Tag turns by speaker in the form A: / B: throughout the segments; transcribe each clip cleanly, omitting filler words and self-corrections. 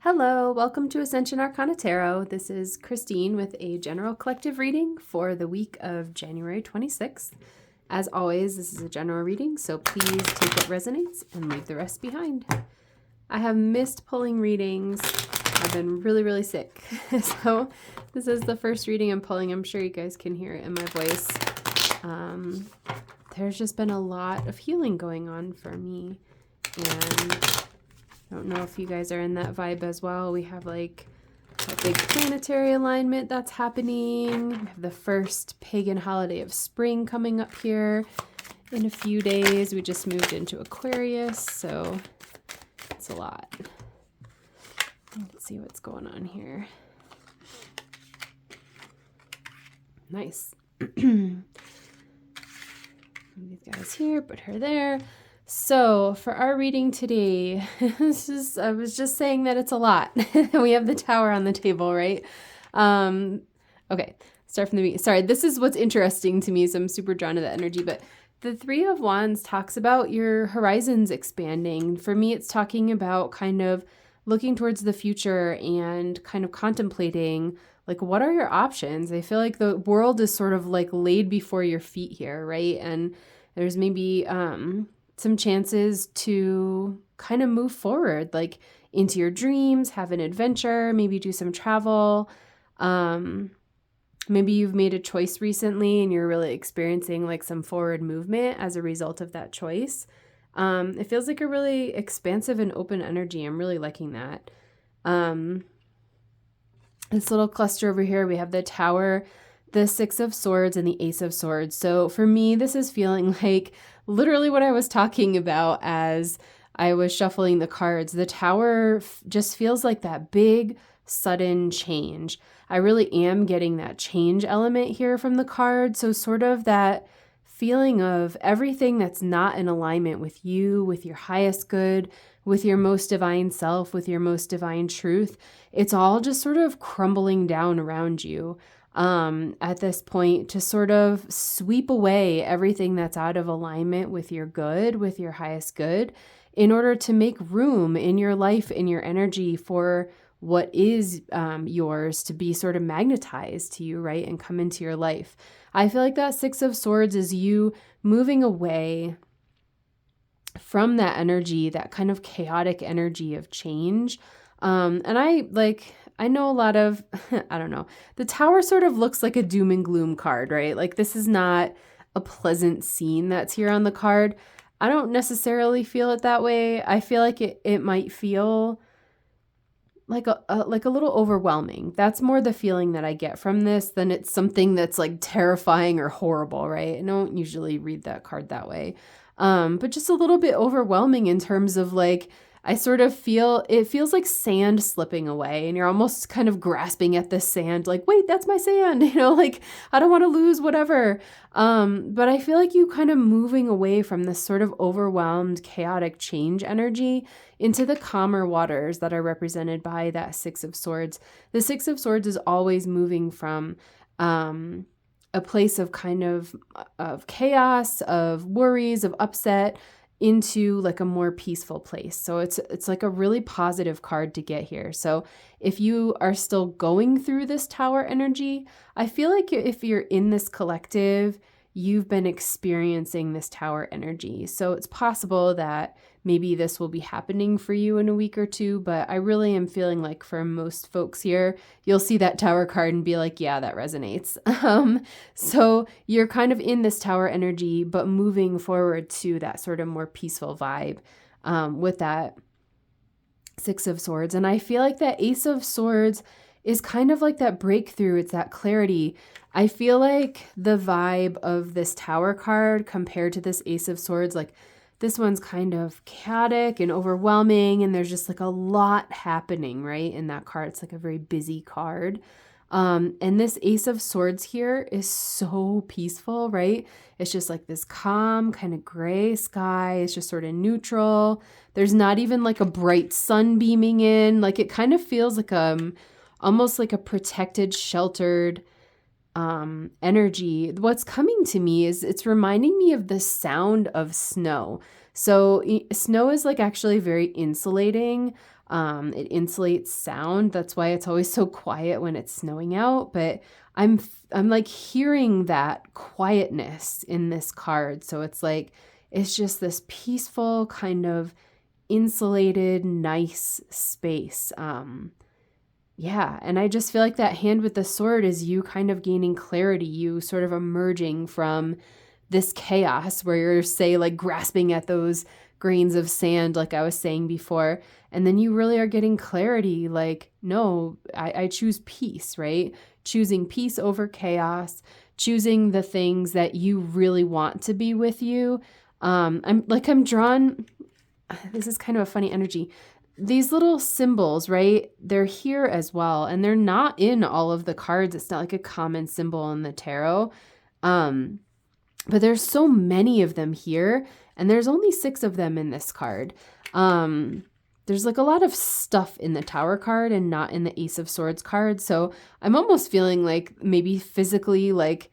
A: Hello, welcome to Ascension Arcana Tarot. This is Christine with a general collective reading for the week of January 26th. As always, this is a general reading, so please take what resonates and leave the rest behind. I have missed pulling readings. I've been really sick. So this is the first reading I'm pulling. I'm sure you guys can hear it in my voice. There's just been a lot of healing going on for me, and I don't know if you guys are in that vibe as well. We have like a big planetary alignment that's happening. We have the first pagan holiday of spring coming up here in a few days. We just moved into Aquarius, so it's a lot. Let's see what's going on here. Nice. These guys here, put her there. So for our reading today, I was just saying that it's a lot. We have the tower on the table, right? Okay, start from the beginning. Sorry, this is what's interesting to me, so I'm super drawn to that energy. But the Three of Wands talks about your horizons expanding. For me, it's talking about kind of looking towards the future and kind of contemplating, like, what are your options? I feel like the world is sort of like laid before your feet here, right? And there's maybe some chances to kind of move forward, like into your dreams, have an adventure, maybe do some travel. Maybe you've made a choice recently and you're really experiencing like some forward movement as a result of that choice. It feels like a really expansive and open energy. I'm really liking that. This little cluster over here, we have the Tower, the Six of Swords, and the Ace of Swords. So for me, this is feeling like literally what I was talking about as I was shuffling the cards. The Tower just feels like that big, sudden change. I really am getting that change element here from the card. So sort of that feeling of everything that's not in alignment with you, with your highest good, with your most divine self, with your most divine truth. It's all just sort of crumbling down around you. At this point, to sort of sweep away everything that's out of alignment with your good, with your highest good, in order to make room in your life, in your energy for what is yours to be sort of magnetized to you, right? And come into your life. I feel like that Six of Swords is you moving away from that energy, that kind of chaotic energy of change. And I know a lot of, I don't know, the Tower sort of looks like a doom and gloom card, right? Like this is not a pleasant scene that's here on the card. I don't necessarily feel it that way. I feel like it might feel like a little overwhelming. That's more the feeling that I get from this than it's something that's like terrifying or horrible, right? I don't usually read that card that way. But just a little bit overwhelming in terms of like, I sort of it feels like sand slipping away and you're almost kind of grasping at this sand, like, wait, that's my sand, like I don't want to lose whatever. But I feel like you kind of moving away from this sort of overwhelmed, chaotic change energy into the calmer waters that are represented by that Six of Swords. The Six of Swords is always moving from, a place of kind of chaos, of worries, of upset, into like a more peaceful place. So it's like a really positive card to get here. So if you are still going through this Tower energy, I feel like if you're in this collective, you've been experiencing this Tower energy. So it's possible that maybe this will be happening for you in a week or two, but I really am feeling like for most folks here, you'll see that Tower card and be like, yeah, that resonates. So you're kind of in this Tower energy, but moving forward to that sort of more peaceful vibe with that Six of Swords. And I feel like that Ace of Swords is kind of like that breakthrough. It's that clarity. I feel like the vibe of this Tower card compared to this Ace of Swords, like this one's kind of chaotic and overwhelming, and there's just like a lot happening, right? In that card, it's like a very busy card. And this Ace of Swords here is so peaceful, right? It's just like this calm kind of gray sky. It's just sort of neutral. There's not even like a bright sun beaming in. Like it kind of feels like almost like a protected, sheltered energy. What's coming to me is it's reminding me of the sound of snow. So snow is like actually very insulating. It insulates sound. That's why it's always so quiet when it's snowing out. But I'm like hearing that quietness in this card. So it's like, it's just this peaceful kind of insulated, nice space. Yeah, and I just feel like that hand with the sword is you kind of gaining clarity, you sort of emerging from this chaos where you're, say, like grasping at those grains of sand, like I was saying before, and then you really are getting clarity, like, no, I choose peace, right? Choosing peace over chaos, choosing the things that you really want to be with you. I'm drawn, this is kind of a funny energy. These little symbols, right? They're here as well, and they're not in all of the cards. It's not like a common symbol in the tarot. But there's so many of them here, and there's only 6 of them in this card. There's like a lot of stuff in the Tower card and not in the Ace of Swords card. So I'm almost feeling like maybe physically like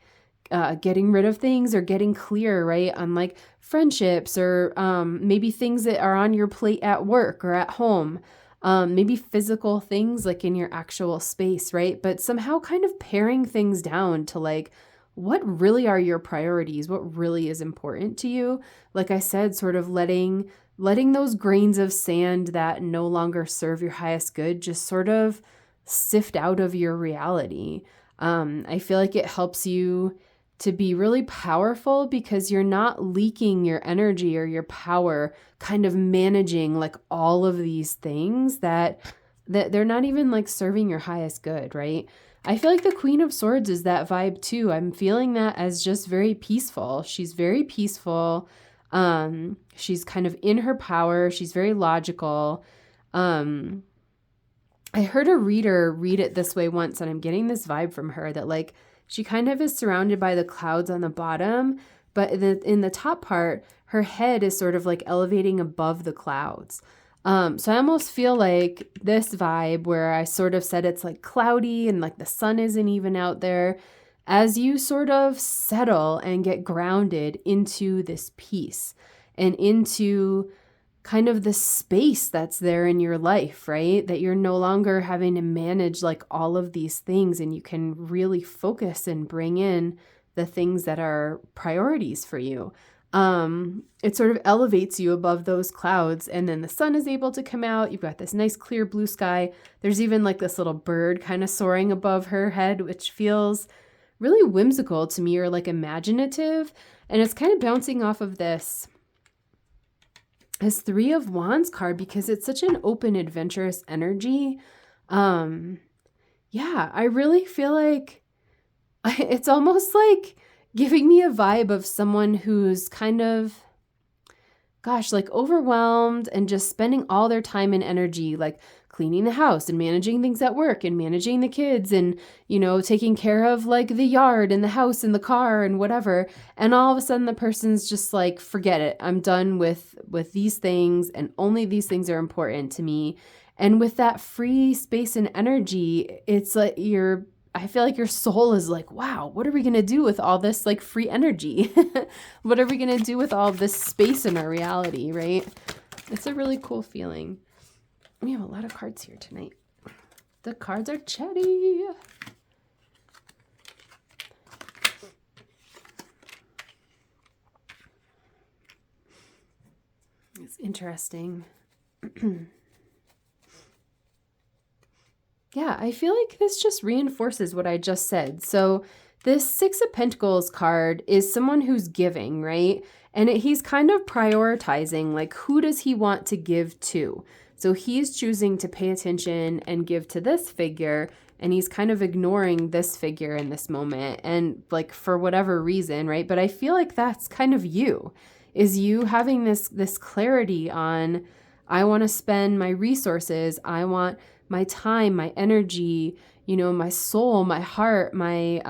A: getting rid of things or getting clear, right? On like friendships or maybe things that are on your plate at work or at home. Maybe physical things like in your actual space, right? But somehow kind of paring things down to like, what really are your priorities? What really is important to you? Like I said, sort of letting those grains of sand that no longer serve your highest good just sort of sift out of your reality. I feel like it helps you to be really powerful because you're not leaking your energy or your power, kind of managing like all of these things that they're not even like serving your highest good, right? I feel like the Queen of Swords is that vibe too. I'm feeling that as just very peaceful. She's very peaceful. She's kind of in her power. She's very logical. I heard a reader read it this way once, and I'm getting this vibe from her that like she kind of is surrounded by the clouds on the bottom, but in the top part, her head is sort of like elevating above the clouds. So I almost feel like this vibe where I sort of said it's like cloudy and like the sun isn't even out there, as you sort of settle and get grounded into this peace and into kind of the space that's there in your life, right? That you're no longer having to manage like all of these things, and you can really focus and bring in the things that are priorities for you. It sort of elevates you above those clouds, and then the sun is able to come out. You've got this nice clear blue sky. There's even like this little bird kind of soaring above her head, which feels really whimsical to me, or like imaginative. And it's kind of bouncing off of this 3 of Wands card because it's such an open, adventurous energy. Yeah, I really feel like it's almost like giving me a vibe of someone who's kind of, gosh, like overwhelmed and just spending all their time and energy like cleaning the house and managing things at work and managing the kids and, you know, taking care of like the yard and the house and the car and whatever. And all of a sudden the person's just like, forget it. I'm done with these things, and only these things are important to me. And with that free space and energy, it's like I feel like your soul is like, wow, what are we going to do with all this like free energy? What are we going to do with all this space in our reality, right? It's a really cool feeling. We have a lot of cards here tonight. The cards are chatty. It's interesting. Yeah, I feel like this just reinforces what I just said. So this 6 of Pentacles card is someone who's giving, right? And he's kind of prioritizing, like, who does he want to give to? So he's choosing to pay attention and give to this figure, and he's kind of ignoring this figure in this moment, and like for whatever reason, right? But I feel like that's kind of you, is you having this clarity on, I want to spend my resources, I want my time, my energy, you know, my soul, my heart, my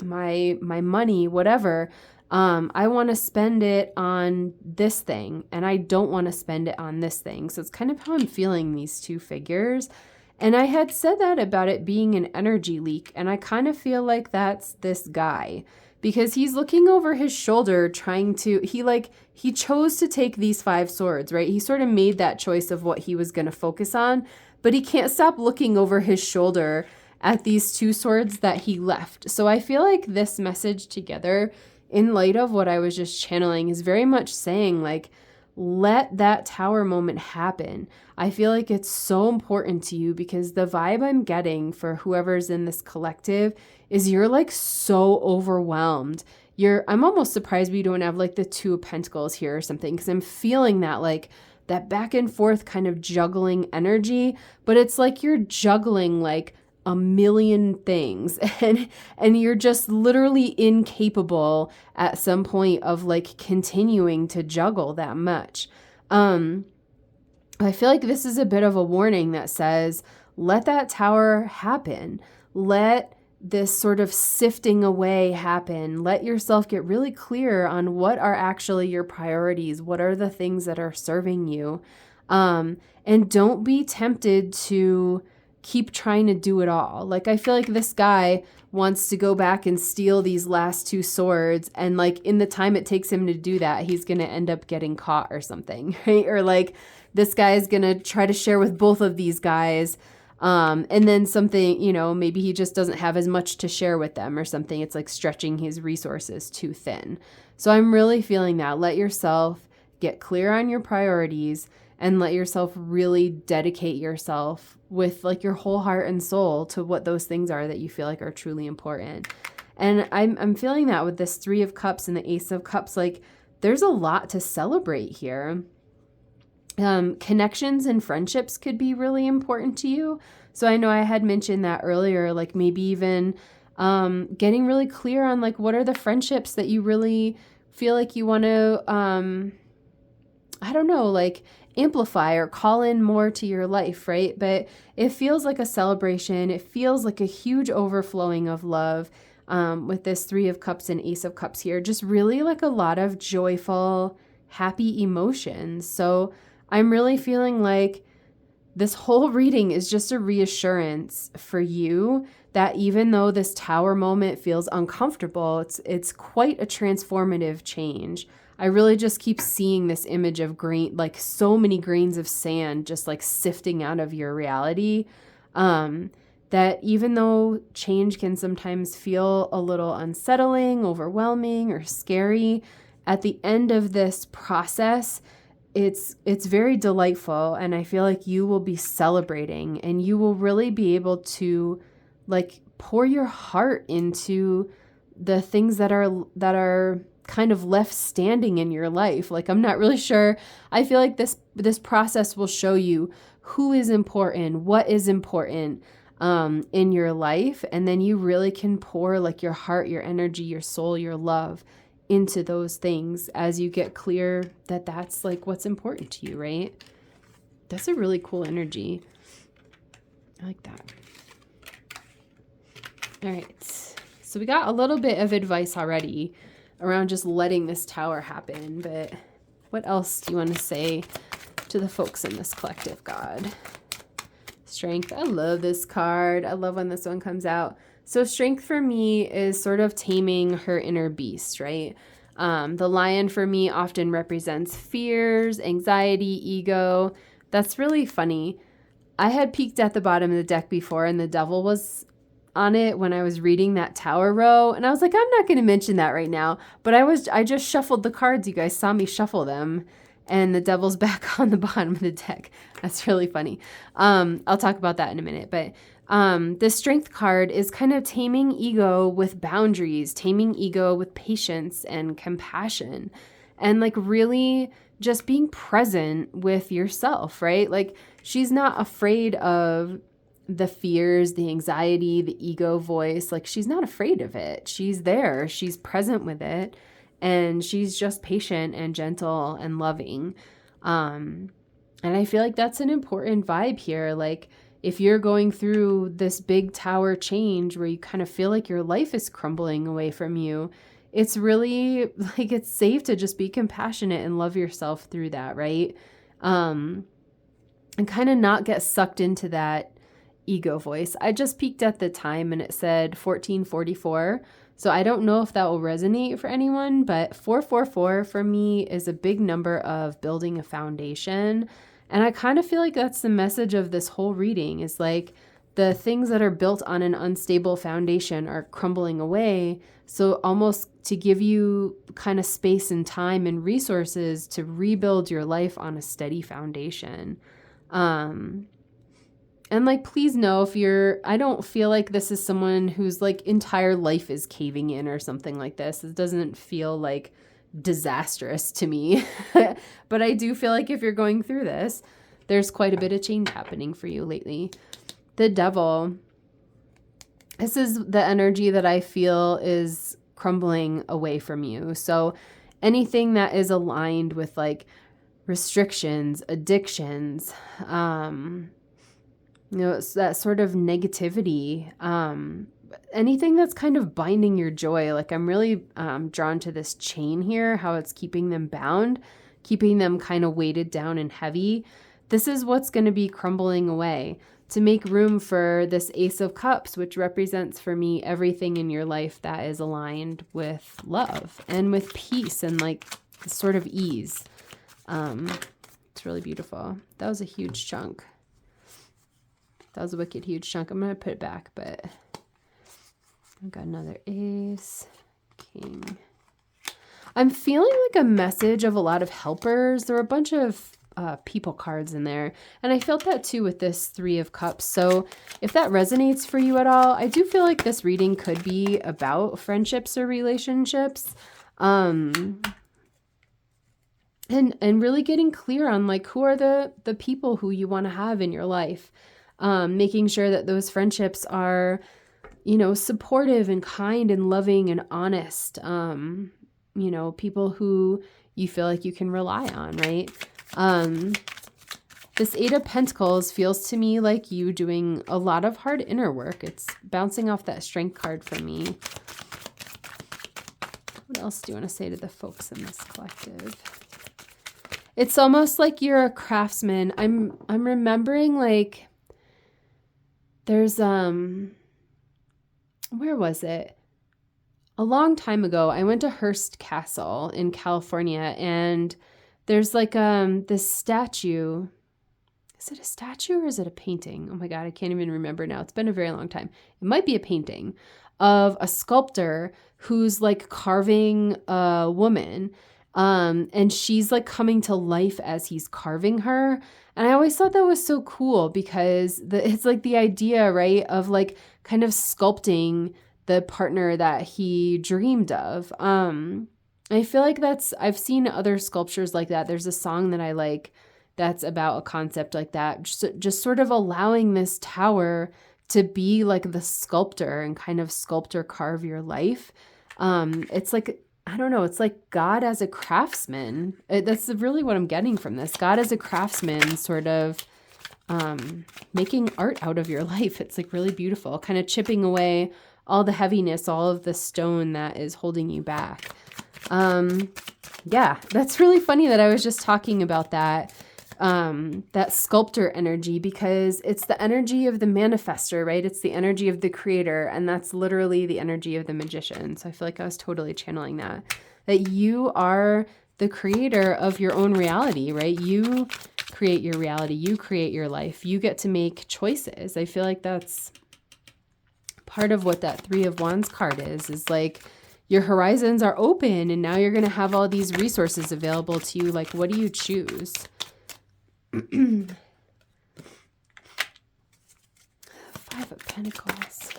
A: money, whatever. I want to spend it on this thing, and I don't want to spend it on this thing. So it's kind of how I'm feeling these 2 figures. And I had said that about it being an energy leak, and I kind of feel like that's this guy, because he's looking over his shoulder he chose to take these 5 swords, right? He sort of made that choice of what he was going to focus on, but he can't stop looking over his shoulder at these 2 swords that he left. So I feel like this message together, in light of what I was just channeling, is very much saying like, let that tower moment happen. I feel like it's so important to you because the vibe I'm getting for whoever's in this collective is you're like so overwhelmed. I'm almost surprised we don't have like the 2 of Pentacles here or something, because I'm feeling that like that back and forth kind of juggling energy, but it's like you're juggling like a million things and you're just literally incapable at some point of like continuing to juggle that much. I feel like this is a bit of a warning that says, let that tower happen. Let this sort of sifting away happen. Let yourself get really clear on what are actually your priorities. What are the things that are serving you? And don't be tempted to keep trying to do it all. Like, I feel like this guy wants to go back and steal these last 2 swords. And like in the time it takes him to do that, he's going to end up getting caught or something, right? Or like this guy is going to try to share with both of these guys. And then something, maybe he just doesn't have as much to share with them or something. It's like stretching his resources too thin. So I'm really feeling that. Let yourself get clear on your priorities and let yourself really dedicate yourself with like your whole heart and soul to what those things are that you feel like are truly important. And I'm feeling that with this 3 of Cups and the Ace of Cups. Like, there's a lot to celebrate here. Connections and friendships could be really important to you. So I know I had mentioned that earlier, like maybe even getting really clear on like what are the friendships that you really feel like you want to, like amplify or call in more to your life, right? But it feels like a celebration. It feels like a huge overflowing of love with this 3 of Cups and Ace of Cups here. Just really like a lot of joyful, happy emotions. So I'm really feeling like this whole reading is just a reassurance for you that even though this tower moment feels uncomfortable, it's quite a transformative change. I really just keep seeing this image of grain, like so many grains of sand just like sifting out of your reality. That even though change can sometimes feel a little unsettling, overwhelming, or scary, at the end of this process, it's very delightful, and I feel like you will be celebrating and you will really be able to like pour your heart into the things that are kind of left standing in your life. Like, I'm not really sure. I feel like this process will show you who is important, what is important in your life, and then you really can pour like your heart, your energy, your soul, your love into those things as you get clear that that's like what's important to you, right? That's a really cool energy. I like that. All right. So we got a little bit of advice already around just letting this tower happen, but what else do you want to say to the folks in this collective, God? Strength. I love this card. I love when this one comes out. So strength for me is sort of taming her inner beast, right? The lion for me often represents fears, anxiety, ego. That's really funny. I had peeked at the bottom of the deck before and the devil was on it when I was reading that tower row. And I was like, I'm not going to mention that right now. But I just shuffled the cards. You guys saw me shuffle them. And the devil's back on the bottom of the deck. That's really funny. I'll talk about that in a minute. But this strength card is kind of taming ego with boundaries, taming ego with patience and compassion, and like really just being present with yourself, right? Like, she's not afraid of the fears, the anxiety, the ego voice. Like, she's not afraid of it. She's there. She's present with it. And she's just patient and gentle and loving. And I feel like that's an important vibe here. Like, if you're going through this big tower change where you kind of feel like your life is crumbling away from you, it's really like it's safe to just be compassionate and love yourself through that, right? And kind of not get sucked into that ego voice. I just peeked at the time and it said 1444. So I don't know if that will resonate for anyone, but 444 for me is a big number of building a foundation. And I kind of feel like that's the message of this whole reading, is like the things that are built on an unstable foundation are crumbling away. So almost to give you kind of space and time and resources to rebuild your life on a steady foundation. And like, please know if I don't feel like this is someone whose like entire life is caving in or something like this. It doesn't feel like disastrous to me. But I do feel like if you're going through this, there's quite a bit of change happening for you lately. The Devil. This is the energy that I feel is crumbling away from you. So anything that is aligned with like restrictions, addictions, it's that sort of negativity, anything that's kind of binding your joy. Like I'm really drawn to this chain here, how it's keeping them bound, keeping them kind of weighted down and heavy. This is what's going to be crumbling away to make room for this Ace of Cups, which represents for me everything in your life that is aligned with love and with peace and like sort of ease. It's really beautiful. That was a huge chunk. That was a wicked huge chunk. I'm going to put it back, but I've got another ace, king. I'm feeling like a message of a lot of helpers. There were a bunch of people cards in there. And I felt that too with this 3 of Cups. So if that resonates for you at all, I do feel like this reading could be about friendships or relationships. And really getting clear on like, who are the people who you want to have in your life. Making sure that those friendships are, supportive and kind and loving and honest. People who you feel like you can rely on, right? This 8 of Pentacles feels to me like you doing a lot of hard inner work. It's bouncing off that Strength card for me. What else do you want to say to the folks in this collective? It's almost like you're a craftsman. I'm remembering like there's, where was it? A long time ago, I went to Hearst Castle in California, and there's like this statue. Is it a statue or is it a painting? Oh my God, I can't even remember now. It's been a very long time. It might be a painting of a sculptor who's like carving a woman. And she's like coming to life as he's carving her. And I always thought that was so cool because it's like the idea, right, of like kind of sculpting the partner that he dreamed of. I feel like I've seen other sculptures like that. There's a song that I like that's about a concept like that. Just sort of allowing this tower to be like the sculptor and kind of sculpt or carve your life. It's like, I don't know, it's like God as a craftsman. That's really what I'm getting from this. God as a craftsman sort of making art out of your life. It's like really beautiful, kind of chipping away all the heaviness, all of the stone that is holding you back. Yeah, that's really funny that I was just talking about that sculptor energy, because it's the energy of the manifester, right? It's the energy of the creator, and that's literally the energy of the magician. So I feel like I was totally channeling that you are the creator of your own reality, right? You create your reality, you create your life, you get to make choices. I feel like that's part of what that 3 of Wands card is like your horizons are open and now you're going to have all these resources available to you. Like, what do you choose? 5 of Pentacles.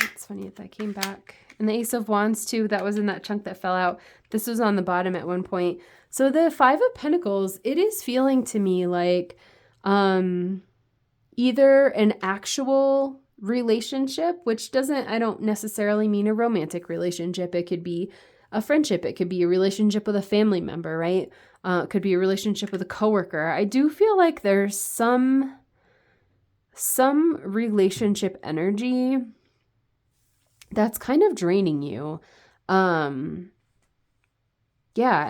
A: It's funny that came back. And the Ace of Wands too, that was in that chunk that fell out. This was on the bottom at one point. So the 5 of Pentacles, it is feeling to me like either an actual relationship, which I don't necessarily mean a romantic relationship. It could be a friendship. It could be a relationship with a family member, right? It could be a relationship with a coworker. I do feel like there's some relationship energy that's kind of draining you. Yeah,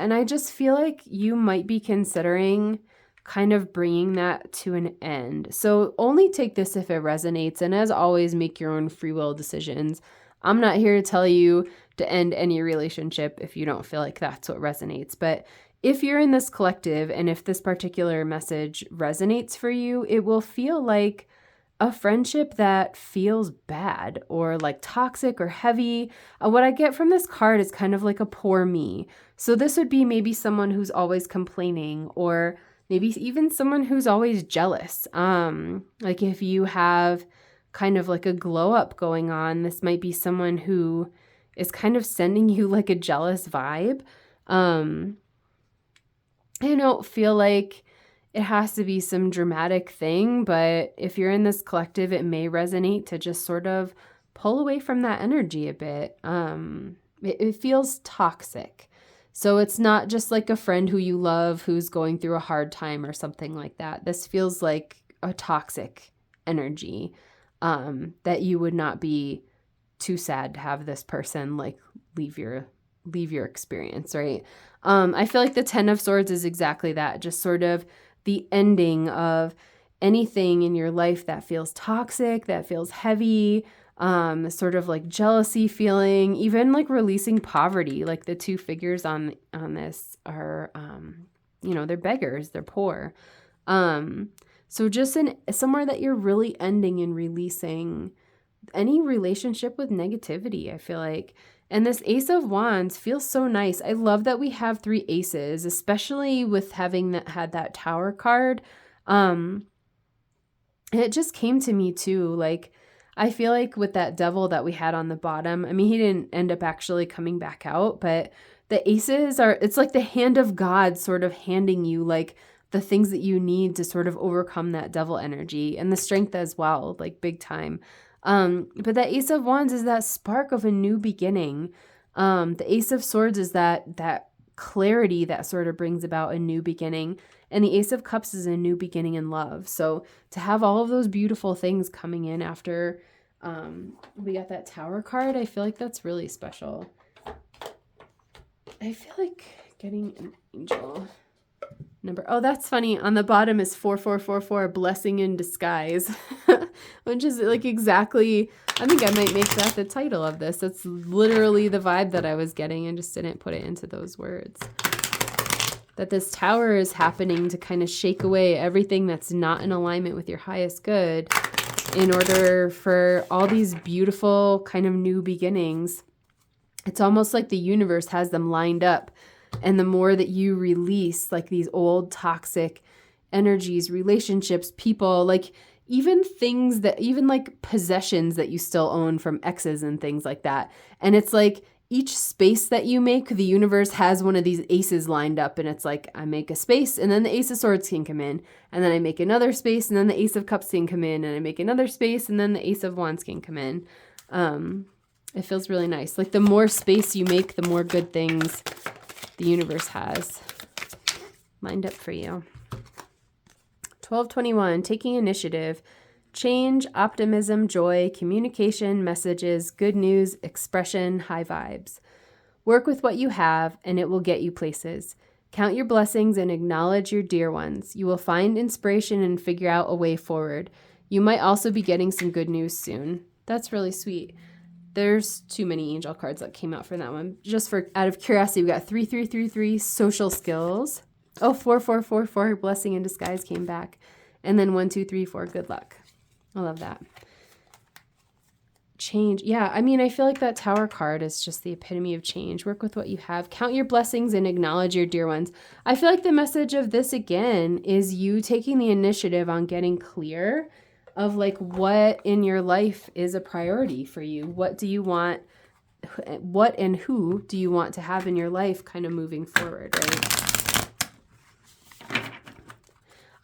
A: and I just feel like you might be considering kind of bringing that to an end. So only take this if it resonates. And as always, make your own free will decisions. I'm not here to tell you to end any relationship if you don't feel like that's what resonates. But if you're in this collective and if this particular message resonates for you, it will feel like a friendship that feels bad or like toxic or heavy. What I get from this card is kind of like a poor me. So this would be maybe someone who's always complaining, or maybe even someone who's always jealous. Like if you have kind of like a glow up going on, this might be someone who is kind of sending you like a jealous vibe. I don't feel like it has to be some dramatic thing, but if you're in this collective, it may resonate to just sort of pull away from that energy a bit. It feels toxic. So it's not just like a friend who you love who's going through a hard time or something like that. This feels like a toxic energy, that you would not be too sad to have this person like leave your experience, right? I feel like the 10 of Swords is exactly that, just sort of the ending of anything in your life that feels toxic, that feels heavy, sort of like jealousy feeling, even like releasing poverty. Like the two figures on this are, they're beggars, they're poor. So just somewhere that you're really ending and releasing any relationship with negativity, I feel like. And this Ace of Wands feels so nice. I love that we have 3 aces, especially with having had that Tower card. It just came to me too. Like, I feel like with that Devil that we had on the bottom, I mean, he didn't end up actually coming back out, but the aces it's like the hand of God sort of handing you like the things that you need to sort of overcome that devil energy, and the strength as well, like big time. But that Ace of Wands is that spark of a new beginning. The Ace of Swords is that clarity that sort of brings about a new beginning. And the Ace of Cups is a new beginning in love. So to have all of those beautiful things coming in after we got that Tower card, I feel like that's really special. I feel like getting an angel number. Oh, that's funny. On the bottom is 4444, blessing in disguise, which is like exactly, I think I might make that the title of this. That's literally the vibe that I was getting. I just didn't put it into those words. That this tower is happening to kind of shake away everything that's not in alignment with your highest good in order for all these beautiful kind of new beginnings. It's almost like the universe has them lined up. And the more that you release like these old toxic energies, relationships, people, like even things that, even like possessions that you still own from exes and things like that. And it's like each space that you make, the universe has one of these aces lined up. And it's like, I make a space and then the Ace of Swords can come in. And then I make another space and then the Ace of Cups can come in. And I make another space and then the Ace of Wands can come in. It feels really nice. Like the more space you make, the more good things the universe has lined up for you. 1221, taking initiative, change, optimism, joy, communication, messages, good news, expression, high vibes. Work with what you have and it will get you places. Count your blessings and acknowledge your dear ones. You will find inspiration and figure out a way forward. You might also be getting some good news soon. That's really sweet. There's too many angel cards that came out for that one. Just for out of curiosity, we got 3333 social skills. Oh, 4444 blessing in disguise came back. And then 1234 good luck. I love that. Change. Yeah, I mean, I feel like that Tower card is just the epitome of change. Work with what you have. Count your blessings and acknowledge your dear ones. I feel like the message of this again is you taking the initiative on getting clear of like what in your life is a priority for you. What do you want? What and who do you want to have in your life kind of moving forward, right?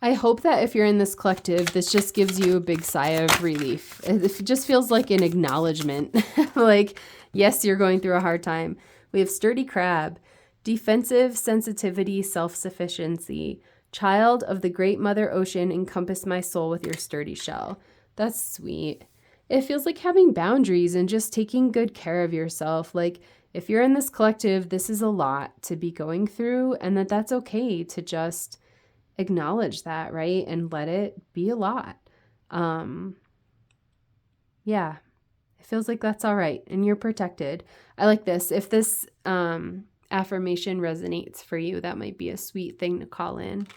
A: I hope that if you're in this collective, this just gives you a big sigh of relief. It just feels like an acknowledgement. Like, yes, you're going through a hard time. We have Sturdy Crab, defensive, sensitivity, self-sufficiency. Child of the great mother ocean, encompass my soul with your sturdy shell. That's sweet. It feels like having boundaries and just taking good care of yourself. Like if you're in this collective, this is a lot to be going through, and that's okay to just acknowledge that, right? And let it be a lot. Yeah, it feels like that's all right and you're protected. I like this. If this affirmation resonates for you, that might be a sweet thing to call in.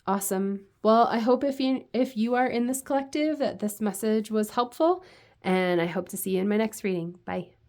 A: Awesome. Well, I hope if you are in this collective that this message was helpful, and I hope to see you in my next reading. Bye.